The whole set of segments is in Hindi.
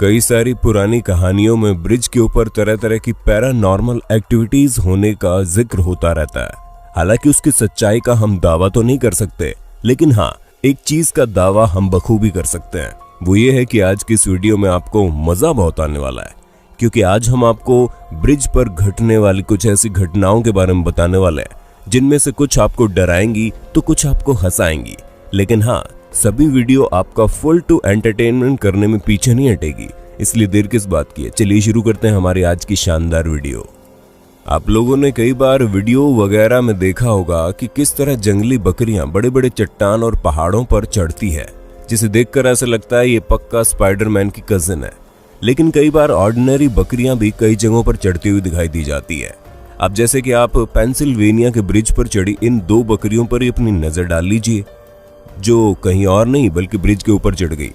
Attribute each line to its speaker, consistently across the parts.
Speaker 1: कई सारी पुरानी कहानियों में ब्रिज के ऊपर तरह तरह की पैरानॉर्मल एक्टिविटीज होने का जिक्र होता रहता है। हालांकि उसकी सच्चाई का हम दावा तो नहीं कर सकते, लेकिन हाँ, एक चीज का दावा हम बखूबी कर सकते हैं। वो ये है कि आज की इस वीडियो में आपको मजा बहुत आने वाला है, क्योंकि आज हम आपको ब्रिज पर घटने वाली कुछ ऐसी घटनाओं के बारे में बताने वाले हैं जिनमें से कुछ आपको डराएंगी तो कुछ आपको हंसाएंगी। लेकिन हाँ, सभी वीडियो आपका फुल टू एंटरटेनमेंट करने में पीछे नहीं हटेगी, इसलिए देर किस बात की है। चलिए शुरू करते हैं हमारी आज की शानदार वीडियो। आप लोगों ने कई बार वीडियो वगैरह में देखा होगा कि किस तरह जंगली बकरियां बड़े बड़े चट्टान और पहाड़ों पर चढ़ती है, जिसे देखकर ऐसा लगता है ये पक्का स्पाइडरमैन की कजिन है। लेकिन कई बार ऑर्डिनरी बकरियां भी कई जगहों पर चढ़ती हुई दिखाई दी जाती है। अब जैसे कि आप पेंसिल्वेनिया के ब्रिज पर चढ़ी इन दो बकरियों पर ही अपनी नजर डाल लीजिए, जो कहीं और नहीं बल्कि ब्रिज के ऊपर चढ़ गई।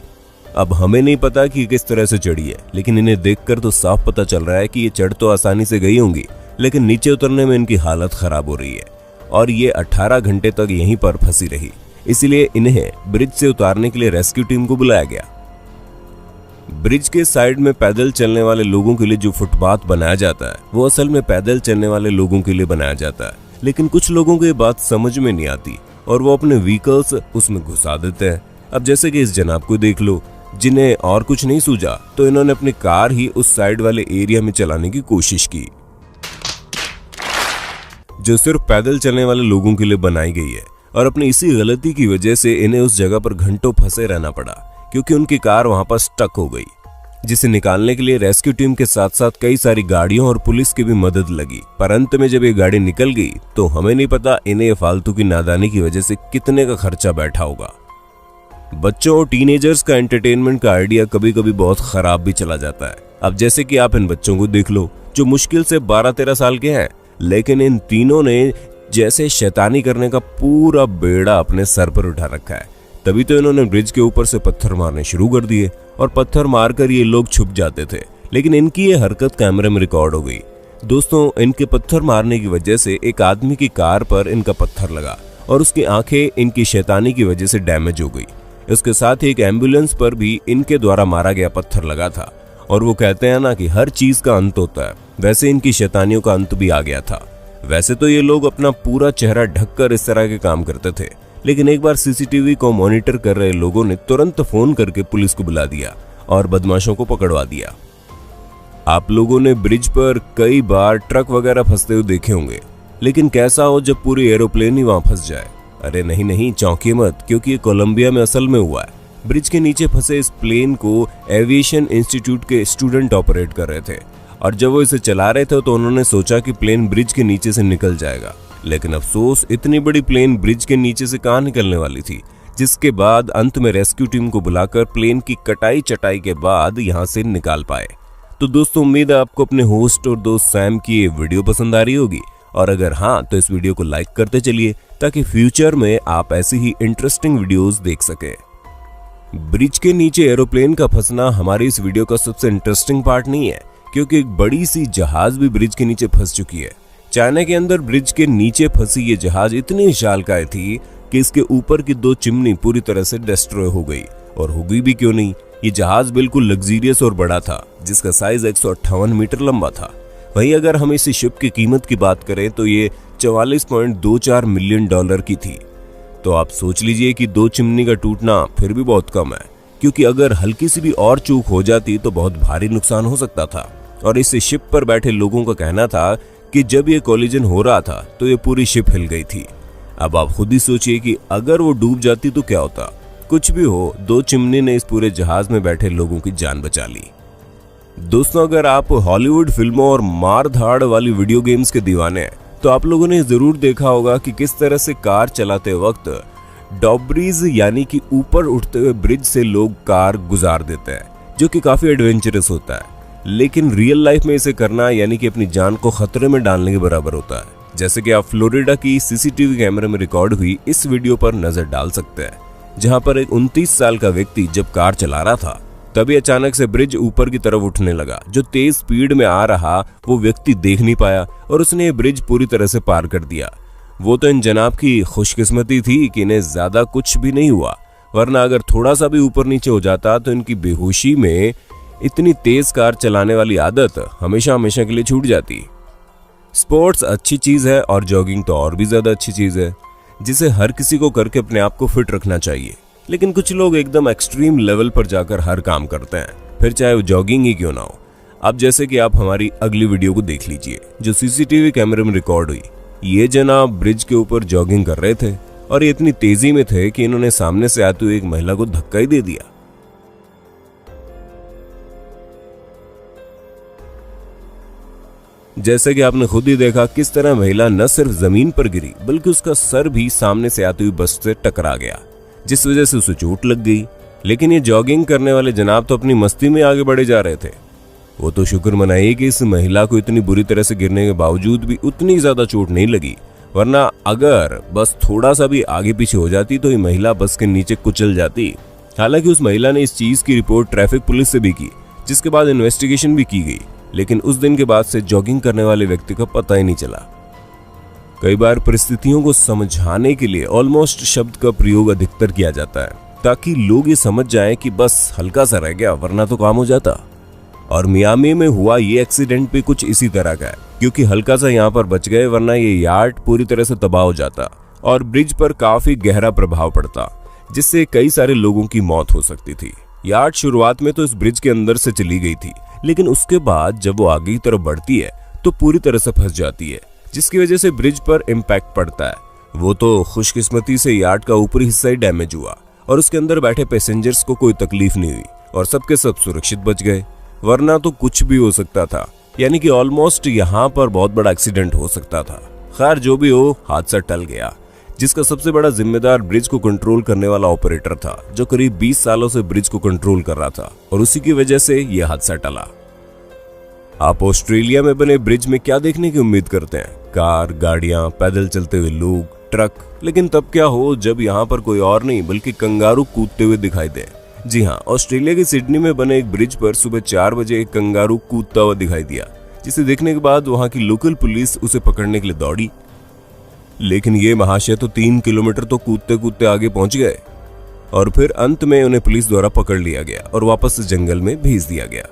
Speaker 1: अब हमें नहीं पता कि किस तरह से चढ़ी है, लेकिन इन्हें देखकर तो साफ पता चल रहा है कि ये चढ़ तो आसानी से गई होंगी, लेकिन नीचे उतरने में इनकी हालत खराब हो रही है और ये 18 घंटे तक यहीं पर फंसी रही। इसलिए इन्हें ब्रिज से उतारने के लिए रेस्क्यू टीम को बुलाया गया। ब्रिज के साइड में पैदल चलने वाले लोगों के लिए जो फुटपाथ बनाया जाता है वो असल में पैदल चलने वाले लोगों के लिए बनाया जाता है, लेकिन कुछ लोगों को ये बात समझ में नहीं आती और वो अपने व्हीकल्स उसमें घुसा देते हैं। अब जैसे कि इस जनाब को देख लो, जिन्हें और कुछ नहीं सूझा तो इन्होंने अपनी कार ही उस साइड वाले एरिया में चलाने की कोशिश की, जो सिर्फ पैदल चलने वाले लोगों के लिए बनाई गई है। और अपनी इसी गलती की वजह से इन्हें उस जगह पर घंटों फंसे रहना पड़ा, क्योंकि उनकी कार वहां पर स्टक हो गई, जिसे निकालने के लिए रेस्क्यू टीम के साथ साथ कई सारी गाड़ियों और पुलिस की भी मदद लगी। पर अंत में जब ये गाड़ी निकल गई तो हमें नहीं पता इन्हें फालतू की नादानी की वजह से कितने का खर्चा बैठा होगा। बच्चों और टीनेजर्स का एंटरटेनमेंट का आइडिया कभी कभी बहुत खराब भी चला जाता है। अब जैसे कि आप इन बच्चों को देख लो, जो मुश्किल से 12-13 साल के हैं, लेकिन इन तीनों ने जैसे शैतानी करने का पूरा बेड़ा अपने सर पर उठा रखा है। तभी तो इन्होंने ब्रिज के ऊपर से पत्थर मारने शुरू कर दिए और पत्थर मारकर ये लोग छुप जाते थे, लेकिन इनकी ये हरकत कैमरे में रिकॉर्ड हो गई। दोस्तों, इनके पत्थर मारने की वजह से एक आदमी की कार पर इनका पत्थर लगा और उसकी आंखें इनकी शैतानी की वजह से डैमेज हो गई। इसके साथ ही एक एम्बुलेंस पर भी इनके द्वारा मारा गया पत्थर लगा था। और वो कहते हैं ना कि हर चीज का अंत होता है, वैसे इनकी शैतानियों का अंत भी आ गया था। वैसे तो ये लोग अपना पूरा चेहरा ढककर इस तरह के काम करते थे, लेकिन एक बार सीसीटीवी को मॉनिटर कर रहे लोगों ने तुरंत फोन करके पुलिस को बुला दिया और बदमाशों को पकड़वा दिया। आप लोगों ने ब्रिज पर कई बार ट्रक वगैरह फंसते हुए देखे होंगे, लेकिन कैसा हो जब पूरी एरोप्लेन ही वहां फंस जाए। अरे नहीं, चौंकिए मत, क्योंकि ये कोलंबिया में असल में हुआ है। ब्रिज के नीचे फंसे इस प्लेन को एविएशन इंस्टीट्यूट के स्टूडेंट ऑपरेट कर रहे थे, और जब वो इसे चला रहे थे तो उन्होंने सोचा कि प्लेन ब्रिज के नीचे से निकल जाएगा। लेकिन अफसोस, इतनी बड़ी प्लेन ब्रिज के नीचे से कहां निकलने वाली थी, जिसके बाद अंत में रेस्क्यू टीम को बुलाकर प्लेन की कटाई चटाई के बाद यहां से निकाल पाए। तो दोस्तों, उम्मीद है आपको अपने होस्ट और दोस्त सैम की ये वीडियो पसंद आ रही होगी, और अगर हाँ तो इस वीडियो को लाइक करते चलिए ताकि फ्यूचर में आप ऐसी ही इंटरेस्टिंग वीडियोस देख सके। ब्रिज के नीचे एरोप्लेन का फंसना हमारी इस वीडियो का सबसे इंटरेस्टिंग पार्ट नहीं है, क्योंकि एक बड़ी सी जहाज भी ब्रिज के नीचे फंस चुकी है। चाइना के अंदर ब्रिज के नीचे फंसी ये जहाज इतनी विशालकाय थी कि इसके ऊपर की 2 चिमनी पूरी तरह से डिस्ट्रॉय हो गई। और हो गई भी क्यों नहीं, ये जहाज बिल्कुल लग्जरियस और बड़ा था, जिसका साइज 158 मीटर लंबा था। वहीं अगर हम इसी शिप की कीमत की बात करें तो ये $44.24 मिलियन की थी। तो आप सोच लीजिए कि 2 चिमनी का टूटना फिर भी बहुत कम है, क्योंकि अगर हल्की सी भी और चूक हो जाती तो बहुत भारी नुकसान हो सकता था। और इस शिप पर बैठे लोगों का कहना था कि जब ये कोलिजन हो रहा था तो ये पूरी शिप हिल गई थी। अब आप खुद ही सोचिए कि अगर वो डूब जाती तो क्या होता। कुछ भी हो, 2 चिमनी ने इस पूरे जहाज में बैठे लोगों की जान बचा ली। दोस्तों, अगर आप हॉलीवुड फिल्मों और मार धाड़ वाली वीडियो गेम्स के दीवाने हैं तो आप लोगों ने जरूर देखा होगा कि किस तरह से कार चलाते वक्त डॉब्रीज यानी कि ऊपर उठते हुए ब्रिज से लोग कार गुजार देते हैं, जो कि काफी एडवेंचरस होता है। लेकिन रियल लाइफ में इसे करना यानी कि अपनी जान को खतरे में डालने के बराबर होता है। जैसे कि आप फ्लोरिडा की सीसीटीवी कैमरे में रिकॉर्ड हुई इस वीडियो पर नजर डाल सकते हैं, जहां पर एक 29 साल का व्यक्ति जब कार चला रहा था तभी अचानक से ब्रिज ऊपर की तरफ उठने लगा। जो तेज स्पीड में आ रहा वो व्यक्ति देख नहीं पाया और उसने ये ब्रिज पूरी तरह से पार कर दिया। वो तो इन जनाब की खुशकिस्मती थी कि इन्हें ज्यादा कुछ भी नहीं हुआ, वरना अगर थोड़ा सा भी ऊपर नीचे हो जाता तो इनकी बेहोशी में इतनी तेज कार चलाने वाली आदत हमेशा हमेशा के लिए छूट जाती। स्पोर्ट्स अच्छी चीज है और जॉगिंग तो और भी ज्यादा अच्छी चीज है, जिसे हर किसी को करके अपने आप को फिट रखना चाहिए। लेकिन कुछ लोग एकदम एक्सट्रीम लेवल पर जाकर हर काम करते हैं, फिर चाहे वो जॉगिंग ही क्यों ना हो। अब जैसे कि आप हमारी अगली वीडियो को देख लीजिए जो सीसीटीवी कैमरे में रिकॉर्ड हुई। ये जनाब ब्रिज के ऊपर जॉगिंग कर रहे थे और ये इतनी तेजी में थे कि इन्होंने सामने से आते हुए एक महिला को धक्का ही दे दिया। जैसे कि आपने खुद ही देखा किस तरह महिला न सिर्फ जमीन पर गिरी बल्कि उसका सर भी सामने से आती हुई बस से टकरा गया, जिस वजह से उसे चोट लग गई। लेकिन ये जॉगिंग करने वाले जनाब तो अपनी मस्ती में आगे बढ़े जा रहे थे। वो तो शुक्र मनाइए कि इस महिला को इतनी बुरी तरह से गिरने के बावजूद भी उतनी ज्यादा चोट नहीं लगी, वरना अगर बस थोड़ा सा भी आगे पीछे हो जाती तो ये महिला बस के नीचे कुचल जाती। हालांकि उस महिला ने इस चीज की रिपोर्ट ट्रैफिक पुलिस से भी की, जिसके बाद इन्वेस्टिगेशन भी की गई। लेकिन उस दिन के बाद से जॉगिंग करने वाले व्यक्ति का पता ही नहीं चला। कई बार परिस्थितियों को समझाने के लिए ऑलमोस्ट शब्द का प्रयोग अधिकतर किया जाता है, ताकि लोग ये समझ जाएं कि बस हल्का सा रह गया वरना तो काम हो जाता। और मियामी में हुआ ये एक्सीडेंट भी कुछ इसी तरह का है, क्योंकि हल्का सा यहाँ पर बच गए वरना ये यार्ड पूरी तरह से तबाह हो जाता और ब्रिज पर काफी गहरा प्रभाव पड़ता, जिससे कई सारे लोगों की मौत हो सकती थी। यार्ड शुरुआत में तो इस ब्रिज के अंदर से चली गई थी, लेकिन उसके बाद जब वो आगे की तरफ बढ़ती है तो पूरी तरह से फंस जाती है, जिसकी वजह से ब्रिज पर इम्पैक्ट पड़ता है। वो तो खुशकिस्मती से यार्ड का ऊपरी हिस्सा ही डैमेज हुआ और उसके अंदर बैठे पैसेंजर्स को कोई तकलीफ नहीं हुई और सबके सब सुरक्षित बच गए, वरना तो कुछ भी हो सकता था। यानी कि ऑलमोस्ट यहाँ पर बहुत बड़ा एक्सीडेंट हो सकता था। खैर जो भी हो, हादसा टल गया, जिसका सबसे बड़ा जिम्मेदार ब्रिज को कंट्रोल करने वाला ऑपरेटर था, जो करीब 20 सालों से ब्रिज को कंट्रोल कर रहा था और उसी की वजह से यह हादसा टला। आप ऑस्ट्रेलिया में बने ब्रिज में क्या देखने की उम्मीद करते हैं? कार, गाड़ियां, पैदल चलते हुए लोग, ट्रक। लेकिन तब क्या हो जब यहाँ पर कोई और नहीं बल्कि कंगारू कूदते हुए दिखाई दे। जी हाँ, ऑस्ट्रेलिया के सिडनी में बने एक ब्रिज पर सुबह 4 बजे एक कंगारू कूदता हुआ दिखाई दिया, जिसे देखने के बाद वहां की लोकल पुलिस उसे पकड़ने के लिए दौड़ी। लेकिन ये महाशय तो 3 किलोमीटर तो कूदते कूदते आगे पहुंच गए और फिर अंत में उन्हें पुलिस द्वारा पकड़ लिया गया और वापस जंगल में भेज दिया गया।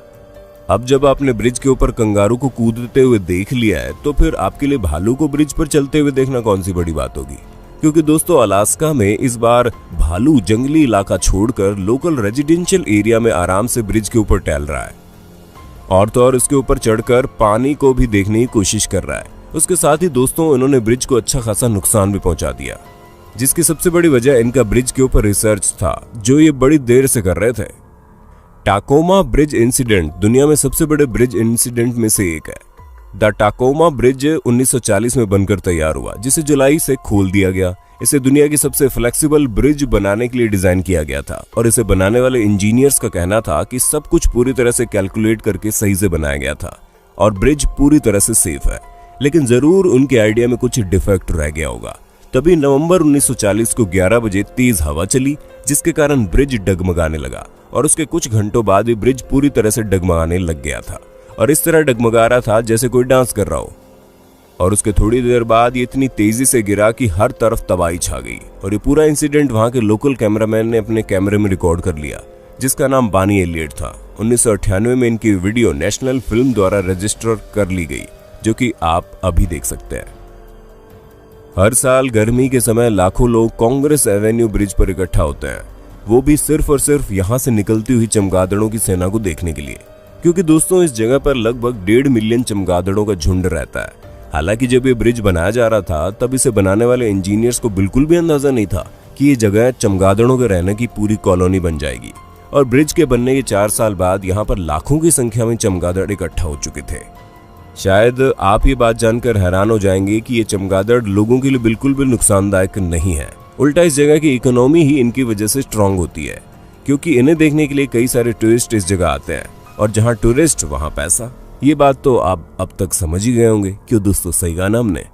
Speaker 1: अब जब आपने ब्रिज के ऊपर कंगारू को कूदते हुए देख लिया है तो फिर आपके लिए भालू को ब्रिज पर चलते हुए देखना कौन सी बड़ी बात होगी। क्योंकि दोस्तों, अलास्का में इस बार भालू जंगली इलाका छोड़कर लोकल रेजिडेंशियल एरिया में आराम से ब्रिज के ऊपर टहल रहा है और तो और इसके ऊपर चढ़कर पानी को भी देखने की कोशिश कर रहा है। उसके साथ ही दोस्तों, इन्होंने ब्रिज को अच्छा खासा नुकसान भी पहुंचा दिया, जिसकी सबसे बड़ी वजह इनका ब्रिज के ऊपर रिसर्च था जो ये बड़ी देर से कर रहे थे। टाकोमा ब्रिज इंसिडेंट दुनिया में सबसे बड़े ब्रिज इंसिडेंट में से एक है। द टाकोमा ब्रिज 1940 में बनकर तैयार हुआ, जिसे जुलाई से खोल दिया गया। इसे दुनिया की सबसे फ्लेक्सिबल ब्रिज बनाने के लिए डिजाइन किया गया था और इसे बनाने वाले इंजीनियर्स का कहना था कि सब कुछ पूरी तरह से कैलकुलेट करके सही से बनाया गया था और ब्रिज पूरी तरह से सेफ है। लेकिन जरूर उनके आइडिया में कुछ डिफेक्ट रह गया होगा। तभी नवंबर 1940 को 11 बजे तेज हवा चली, जिसके कारण ब्रिज डगमगाने लगा और उसके कुछ घंटों बाद ही ब्रिज पूरी तरह से डगमगाने लग गया था और इस तरह डगमगा रहा था जैसे कोई डांस कर रहा हो। और उसके थोड़ी देर बाद ये इतनी तेजी से गिरा कि हर तरफ तबाही छा गई और ये पूरा इंसिडेंट वहां के लोकल कैमरामैन ने अपने कैमरे में रिकॉर्ड कर लिया, जिसका नाम बानी एलियट था। 1998 में इनकी वीडियो नेशनल फिल्म द्वारा रजिस्टर कर ली गई, जो कि आप अभी देख सकते हैं। हर साल गर्मी के समय लाखों लोग कांग्रेस एवेन्यू ब्रिज पर इकट्ठा होते हैं, वो भी सिर्फ और सिर्फ यहां से निकलती हुई चमगादड़ों की सेना को देखने के लिए। क्योंकि दोस्तों, इस जगह पर लगभग 1.5 मिलियन चमगादड़ों का झुंड रहता है। हालांकि जब ये ब्रिज बनाया जा रहा था तब इसे बनाने वाले इंजीनियर्स को बिल्कुल भी अंदाजा नहीं था कि ये जगह चमगादड़ों के रहने की पूरी कॉलोनी बन जाएगी। और ब्रिज के बनने के 4 साल बाद यहाँ पर लाखों की संख्या में चमगादड़ इकट्ठा हो चुके थे। शायद आप ये बात जानकर हैरान हो जाएंगे कि ये चमगादड़ लोगों के लिए बिल्कुल भी नुकसानदायक नहीं है। उल्टा इस जगह की इकोनॉमी ही इनकी वजह से स्ट्रांग होती है, क्योंकि इन्हें देखने के लिए कई सारे टूरिस्ट इस जगह आते हैं और जहां टूरिस्ट वहां पैसा। ये बात तो आप अब तक समझ ही गए होंगे। क्यों दोस्तों, सही कहा ना हमने।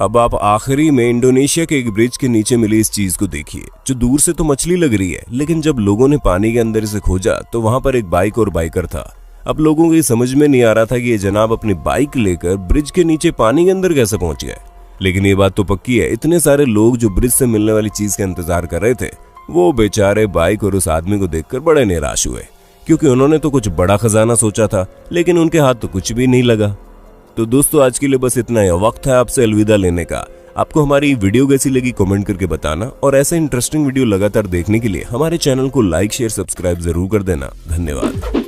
Speaker 1: अब आप आखिरी में इंडोनेशिया के एक ब्रिज के नीचे मिली इस चीज को देखिए, जो दूर से तो मछली लग रही है, लेकिन जब लोगों ने पानी के अंदर इसे खोजा तो वहां पर एक बाइक और बाइकर था। अब लोगों को ये समझ में नहीं आ रहा था कि ये जनाब अपनी बाइक लेकर ब्रिज के नीचे पानी के अंदर कैसे पहुंच गए। लेकिन ये बात तो पक्की है, इतने सारे लोग जो ब्रिज से मिलने वाली चीज का इंतजार कर रहे थे, वो बेचारे बाइक और उस आदमी को देखकर बड़े निराश हुए, क्योंकि उन्होंने तो कुछ बड़ा खजाना सोचा था, लेकिन उनके हाथ तो कुछ भी नहीं लगा। तो दोस्तों आज के लिए बस इतना ही। वक्त है आपसे अलविदा लेने का। आपको हमारी वीडियो कैसी लगी कमेंट करके बताना, और ऐसे इंटरेस्टिंग वीडियो लगातार देखने के लिए हमारे चैनल को लाइक शेयर सब्सक्राइब जरूर कर देना। धन्यवाद।